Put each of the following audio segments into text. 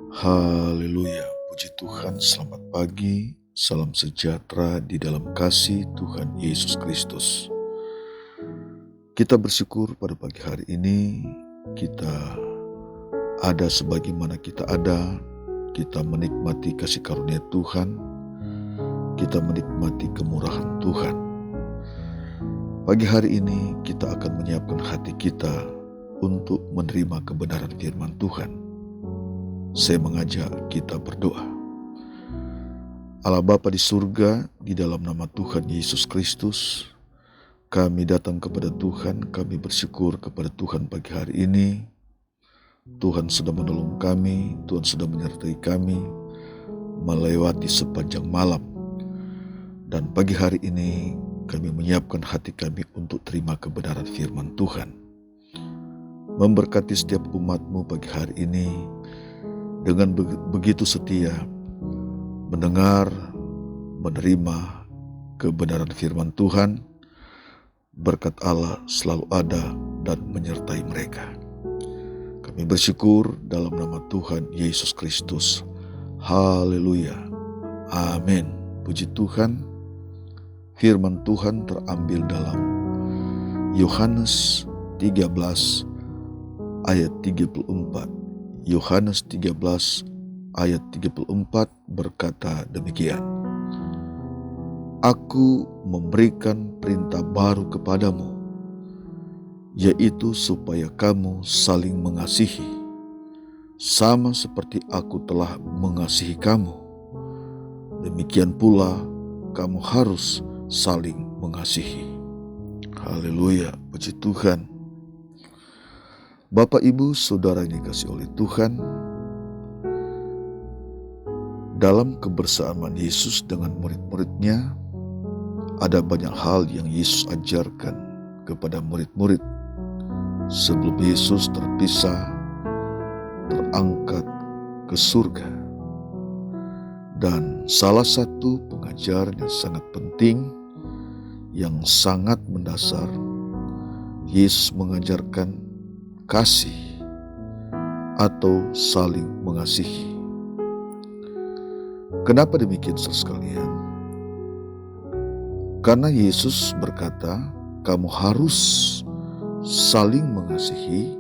Haleluya, puji Tuhan, selamat pagi, salam sejahtera di dalam kasih Tuhan Yesus Kristus. Kita bersyukur pada pagi hari ini, kita ada sebagaimana kita ada, kita menikmati kasih karunia Tuhan, kita menikmati kemurahan Tuhan. Pagi hari ini kita akan menyiapkan hati kita untuk menerima kebenaran firman Tuhan. Saya mengajak kita berdoa. Allah Bapa di surga, di dalam nama Tuhan Yesus Kristus, kami datang kepada Tuhan, kami bersyukur kepada Tuhan pagi hari ini. Tuhan sudah menolong kami, Tuhan sudah menyertai kami melewati sepanjang malam. Dan pagi hari ini kami menyiapkan hati kami untuk terima kebenaran firman Tuhan. Memberkati setiap umat-Mu pagi hari ini, dengan begitu setia mendengar, menerima kebenaran firman Tuhan. Berkat Allah selalu ada dan menyertai mereka. Kami bersyukur dalam nama Tuhan Yesus Kristus. Haleluya. Amin. Puji Tuhan. Firman Tuhan terambil dalam Yohanes 13 ayat 34. Yohanes 13 ayat 34 berkata demikian. Aku memberikan perintah baru kepadamu, yaitu supaya kamu saling mengasihi, sama seperti aku telah mengasihi kamu. Demikian pula kamu harus saling mengasihi. Haleluya, puji Tuhan. Bapak, Ibu, Saudara yang dikasihi oleh Tuhan, dalam kebersamaan Yesus dengan murid-muridnya, ada banyak hal yang Yesus ajarkan kepada murid-murid sebelum Yesus terpisah, terangkat ke surga. Dan salah satu pengajaran yang sangat penting, yang sangat mendasar, Yesus mengajarkan kasih atau saling mengasihi. Kenapa demikian, saudara sekalian? Karena Yesus berkata, kamu harus saling mengasihi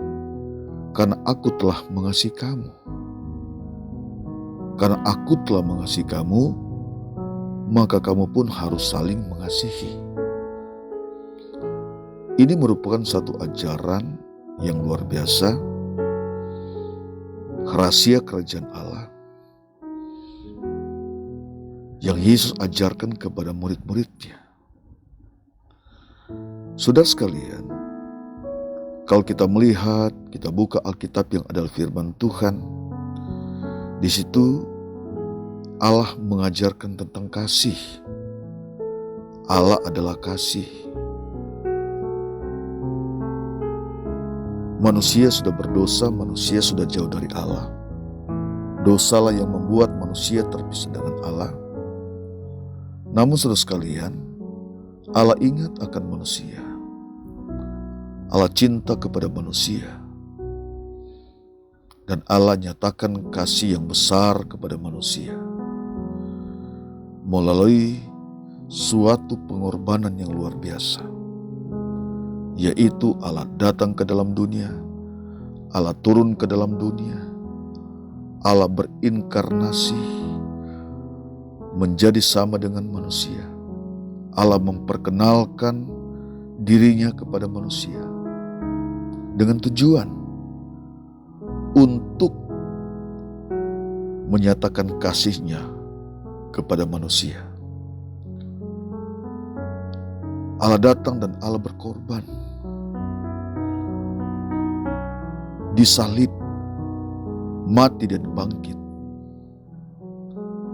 karena aku telah mengasihi kamu. Karena aku telah mengasihi kamu, maka kamu pun harus saling mengasihi. Ini merupakan satu ajaran yang luar biasa, rahasia kerajaan Allah yang Yesus ajarkan kepada murid-muridnya. Saudara sekalian, kalau kita melihat, kita buka Alkitab yang adalah firman Tuhan, di situ Allah mengajarkan tentang kasih. Allah adalah kasih. Manusia sudah berdosa, manusia sudah jauh dari Allah. Dosalah yang membuat manusia terpisah dengan Allah. Namun saudara sekalian, Allah ingat akan manusia. Allah cinta kepada manusia. Dan Allah nyatakan kasih yang besar kepada manusia melalui suatu pengorbanan yang luar biasa. Yaitu Allah datang ke dalam dunia, Allah turun ke dalam dunia, Allah berinkarnasi menjadi sama dengan manusia. Allah memperkenalkan dirinya kepada manusia dengan tujuan untuk menyatakan kasihnya kepada manusia. Allah datang dan Allah berkorban, disalib, mati dan bangkit.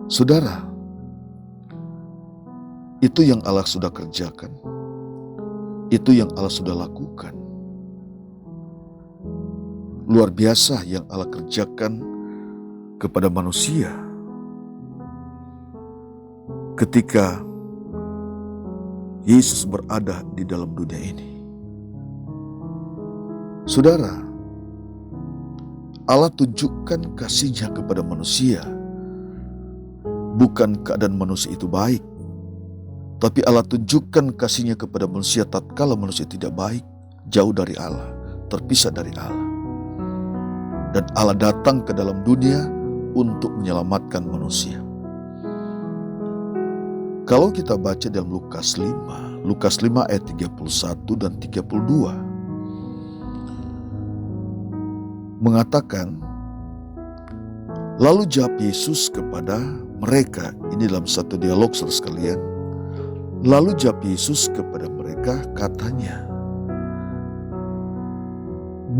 Saudara, itu yang Allah sudah kerjakan, itu yang Allah sudah lakukan. Luar biasa yang Allah kerjakan kepada manusia ketika Yesus berada di dalam dunia ini. Saudara, Allah tunjukkan kasih-Nya kepada manusia. Bukan keadaan manusia itu baik, tapi Allah tunjukkan kasih-Nya kepada manusia tatkala manusia tidak baik, jauh dari Allah, terpisah dari Allah. Dan Allah datang ke dalam dunia untuk menyelamatkan manusia. Kalau kita baca dalam Lukas 5 ayat 31 dan 32, mengatakan, lalu jawab Yesus kepada mereka, ini dalam satu dialog saudara sekalian, lalu jawab Yesus kepada mereka katanya,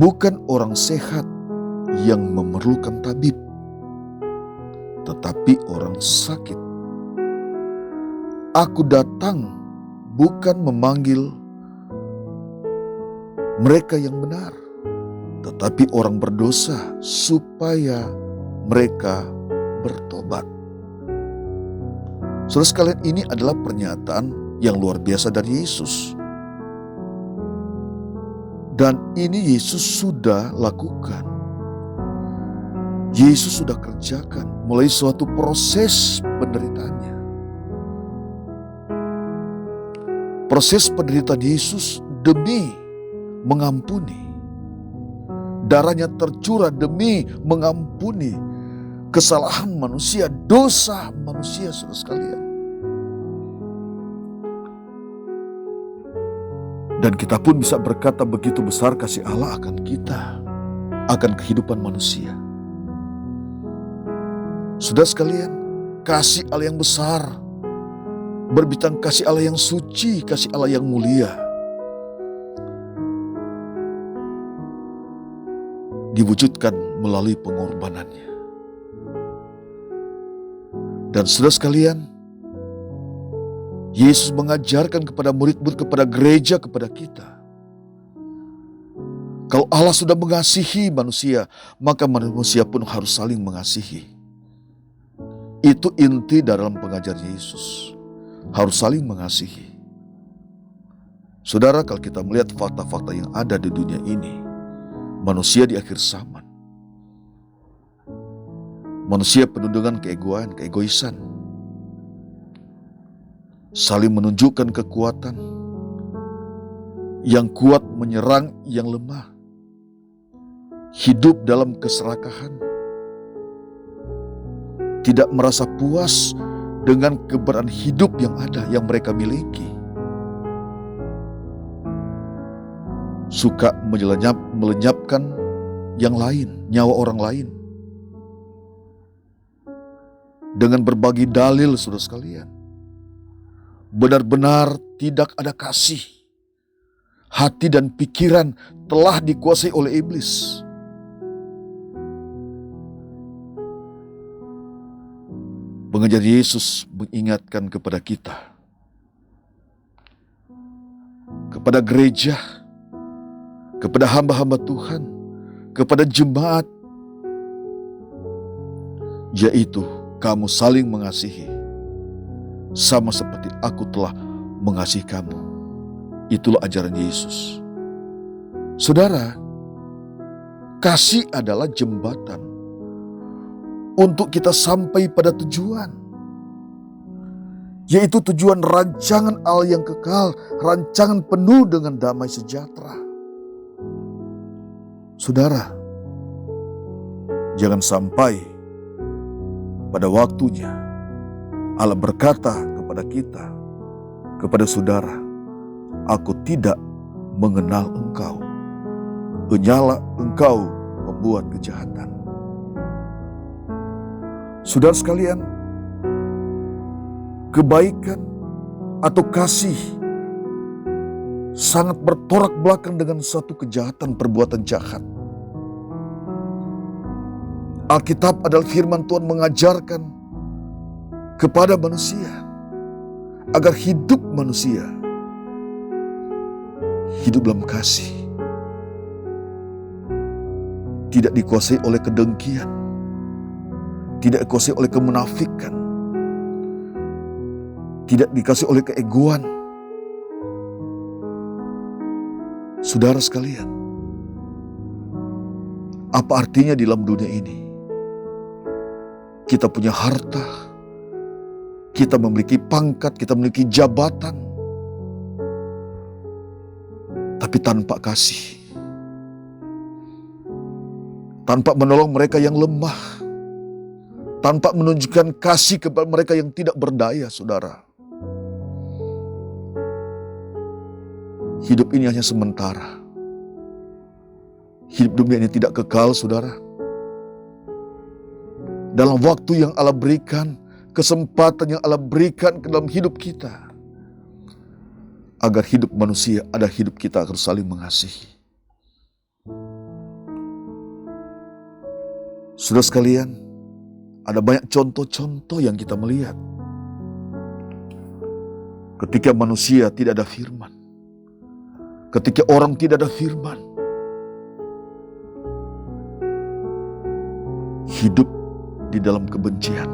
bukan orang sehat yang memerlukan tabib, tetapi orang sakit. Aku datang bukan memanggil mereka yang benar, tetapi orang berdosa supaya mereka bertobat. Saudara sekalian, ini adalah pernyataan yang luar biasa dari Yesus. Dan ini Yesus sudah lakukan. Yesus sudah kerjakan mulai suatu proses penderitaannya. Proses penderitaan Yesus demi mengampuni. Darahnya tercurah demi mengampuni kesalahan manusia, dosa manusia, saudara sekalian. Dan kita pun bisa berkata begitu besar kasih Allah akan kita, akan kehidupan manusia. Saudara sekalian, kasih Allah yang besar, berbicara kasih Allah yang suci, kasih Allah yang mulia, diwujudkan melalui pengorbanannya. Dan saudara sekalian, Yesus mengajarkan kepada murid-murid, kepada gereja, kepada kita. Kalau Allah sudah mengasihi manusia, maka manusia pun harus saling mengasihi. Itu inti dalam pengajaran Yesus. Harus saling mengasihi. Saudara, kalau kita melihat fakta-fakta yang ada di dunia ini, manusia di akhir zaman, manusia penuh dengan keegoisan, saling menunjukkan kekuatan, yang kuat menyerang yang lemah, hidup dalam keserakahan, tidak merasa puas dengan keberadaan hidup yang ada, yang mereka miliki, suka melenyapkan yang lain, nyawa orang lain, dengan berbagi dalil, saudara sekalian. Benar-benar tidak ada kasih. Hati dan pikiran telah dikuasai oleh iblis. Pengajar Yesus mengingatkan kepada kita, kepada gereja, kepada hamba-hamba Tuhan, kepada jemaat, yaitu kamu saling mengasihi, sama seperti aku telah mengasihi kamu. Itulah ajaran Yesus. Saudara, kasih adalah jembatan untuk kita sampai pada tujuan, yaitu tujuan rancangan Allah yang kekal, rancangan penuh dengan damai sejahtera. Saudara, jangan sampai pada waktunya Allah berkata kepada kita, kepada saudara, aku tidak mengenal engkau. Hanyalah engkau membuat kejahatan. Saudara sekalian, kebaikan atau kasih sangat bertolak belakang dengan suatu kejahatan, perbuatan jahat. Alkitab adalah firman Tuhan mengajarkan kepada manusia agar hidup manusia hidup dalam kasih, tidak dikuasai oleh kedengkian, tidak dikuasai oleh kemunafikan, tidak dikuasai oleh keegoan. Saudara sekalian, Apa artinya di dalam dunia ini? Kita punya harta, kita memiliki pangkat, kita memiliki jabatan, tapi tanpa kasih, tanpa menolong mereka yang lemah, tanpa menunjukkan kasih kepada mereka yang tidak berdaya, saudara. Hidup ini hanya sementara. Hidup dunia ini tidak kekal, saudara. Dalam waktu yang Allah berikan, kesempatan yang Allah berikan ke dalam hidup kita, agar hidup manusia ada hidup kita harus saling mengasihi. Saudara sekalian, ada banyak contoh-contoh yang kita melihat. Ketika manusia tidak ada firman, ketika orang tidak ada firman, hidup di dalam kebencian,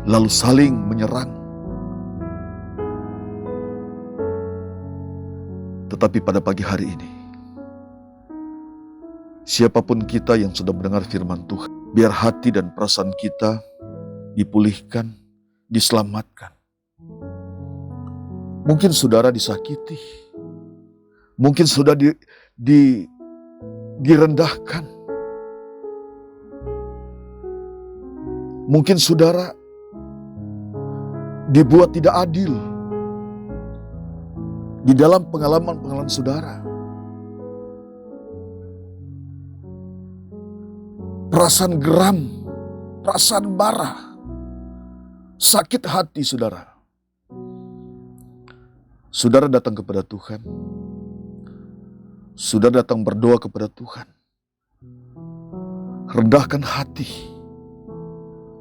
lalu saling menyerang. Tetapi pada pagi hari ini, siapapun kita yang sudah mendengar firman Tuhan, biar hati dan perasaan kita dipulihkan, diselamatkan. Mungkin saudara disakiti, mungkin sudah direndahkan, mungkin saudara dibuat tidak adil di dalam pengalaman-pengalaman saudara. Perasaan geram, perasaan marah, sakit hati saudara. Saudara datang kepada Tuhan, saudara datang berdoa kepada Tuhan. Rendahkan hati,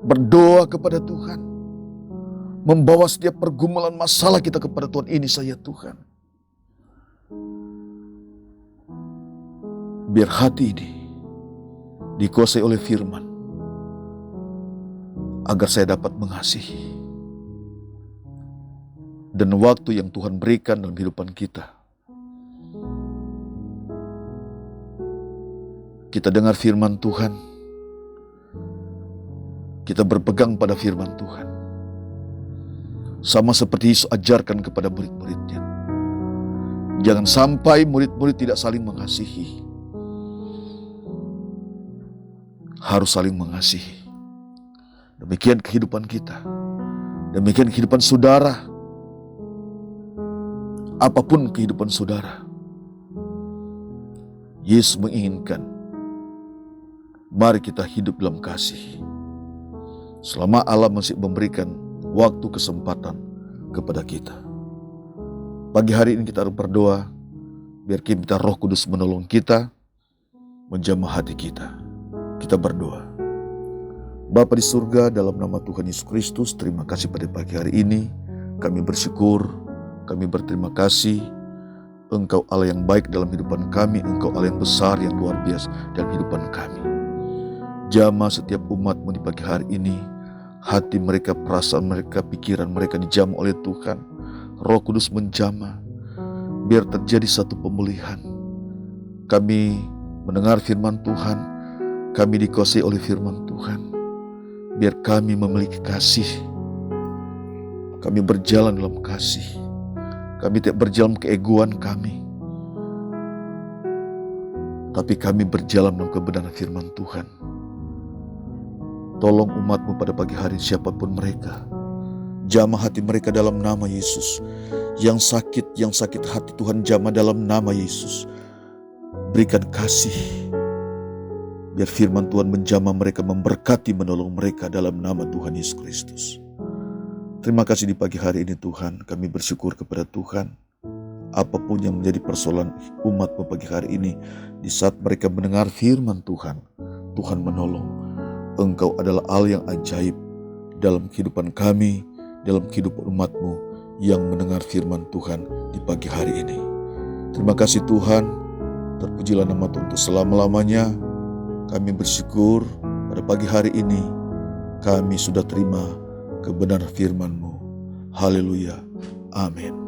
berdoa kepada Tuhan, membawa setiap pergumulan masalah kita kepada Tuhan. Ini saya Tuhan, biar hati ini dikuasai oleh firman, agar saya dapat mengasihi. Dan waktu yang Tuhan berikan dalam kehidupan kita, kita dengar firman Tuhan, kita berpegang pada firman Tuhan. Sama seperti Yesus ajarkan kepada murid-muridnya. Jangan sampai murid-murid tidak saling mengasihi. Harus saling mengasihi. Demikian kehidupan kita. Demikian kehidupan saudara. Apapun kehidupan saudara, Yesus menginginkan, mari kita hidup dalam kasih. Selama Allah masih memberikan waktu kesempatan kepada kita. Pagi hari ini kita harus berdoa, biar kita Roh Kudus menolong kita, menjamah hati kita. Kita berdoa. Bapa di surga, dalam nama Tuhan Yesus Kristus, terima kasih pada pagi hari ini. Kami bersyukur, kami berterima kasih. Engkau Allah yang baik dalam kehidupan kami. Engkau Allah yang besar, yang luar biasa dalam kehidupan kami. Jamah setiap umat-Mu di pagi hari ini. Hati mereka, perasaan mereka, pikiran mereka dijamah oleh Tuhan. Roh Kudus menjamah. Biar terjadi satu pemulihan. Kami mendengar firman Tuhan. Kami dikuasai oleh firman Tuhan. Biar kami memiliki kasih. Kami berjalan dalam kasih. Kami tidak berjalan keegoan kami, tapi kami berjalan dalam kebenaran firman Tuhan. Tolong umat-Mu pada pagi hari, siapapun mereka. Jamah hati mereka dalam nama Yesus. Yang sakit hati Tuhan jamah dalam nama Yesus. Berikan kasih. Biar firman Tuhan menjamah mereka, memberkati, menolong mereka dalam nama Tuhan Yesus Kristus. Terima kasih di pagi hari ini Tuhan, kami bersyukur kepada Tuhan. Apapun yang menjadi persoalan umat-Mu pagi hari ini, di saat mereka mendengar firman Tuhan, Tuhan menolong. Engkau adalah Allah yang ajaib dalam kehidupan kami, dalam kehidupan umat-Mu yang mendengar firman Tuhan di pagi hari ini. Terima kasih Tuhan, terpujilah nama Tuhan untuk selama-lamanya. Kami bersyukur pada pagi hari ini, kami sudah terima kebenaran firman-Mu. Haleluya. Amin.